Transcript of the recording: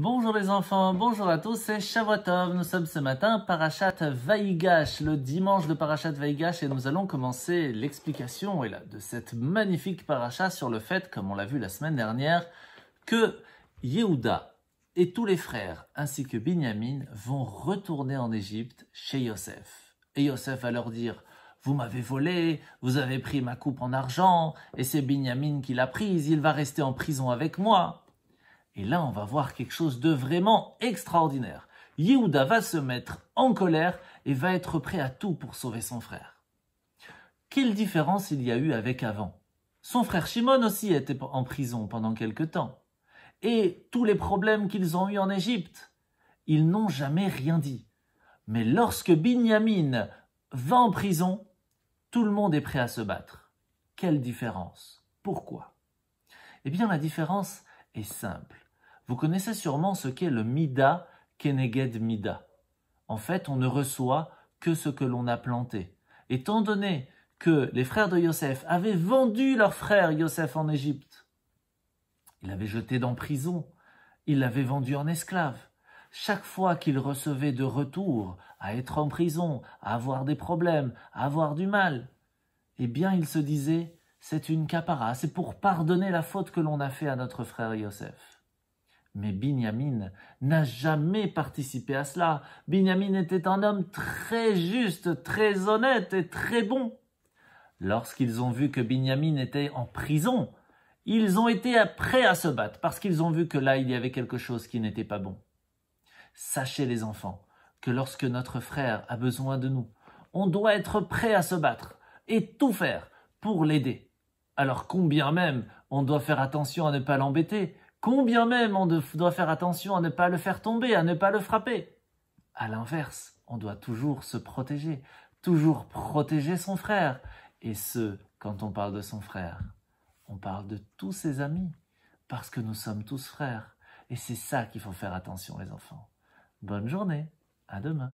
Bonjour les enfants, bonjour à tous, c'est Shavuot Tov. Nous sommes ce matin Parashat Vaïgash, le dimanche de Parashat Vaïgash, et nous allons commencer l'explication de cette magnifique parasha sur le fait, comme on l'a vu la semaine dernière, que Yehuda et tous les frères ainsi que Binyamin vont retourner en Égypte chez Yosef. Et Yosef va leur dire: vous m'avez volé, vous avez pris ma coupe en argent, et c'est Binyamin qui l'a prise, il va rester en prison avec moi. Et là, on va voir quelque chose de vraiment extraordinaire. Yehuda va se mettre en colère et va être prêt à tout pour sauver son frère. Quelle différence il y a eu avec avant? Son frère Shimon aussi était en prison pendant quelque temps. Et tous les problèmes qu'ils ont eus en Égypte, ils n'ont jamais rien dit. Mais lorsque Binyamin va en prison, tout le monde est prêt à se battre. Quelle différence? Pourquoi? Eh bien, la différence est simple. Vous connaissez sûrement ce qu'est le Mida Keneged Mida. En fait, on ne reçoit que ce que l'on a planté. Étant donné que les frères de Yosef avaient vendu leur frère Yosef en Égypte, ils l'avaient jeté dans prison, ils l'avaient vendu en esclave. Chaque fois qu'ils recevaient de retour à être en prison, à avoir des problèmes, à avoir du mal, eh bien, ils se disaient: c'est une kapara, c'est pour pardonner la faute que l'on a fait à notre frère Yosef. Mais Binyamin n'a jamais participé à cela. Binyamin était un homme très juste, très honnête et très bon. Lorsqu'ils ont vu que Binyamin était en prison, ils ont été prêts à se battre parce qu'ils ont vu que là, il y avait quelque chose qui n'était pas bon. Sachez les enfants que lorsque notre frère a besoin de nous, on doit être prêt à se battre et tout faire pour l'aider. Alors combien même on doit faire attention à ne pas l'embêter, combien même on doit faire attention à ne pas le faire tomber, à ne pas le frapper. À l'inverse, on doit toujours se protéger, toujours protéger son frère. Et quand on parle de son frère, on parle de tous ses amis, parce que nous sommes tous frères. Et c'est ça qu'il faut faire attention les enfants. Bonne journée, à demain.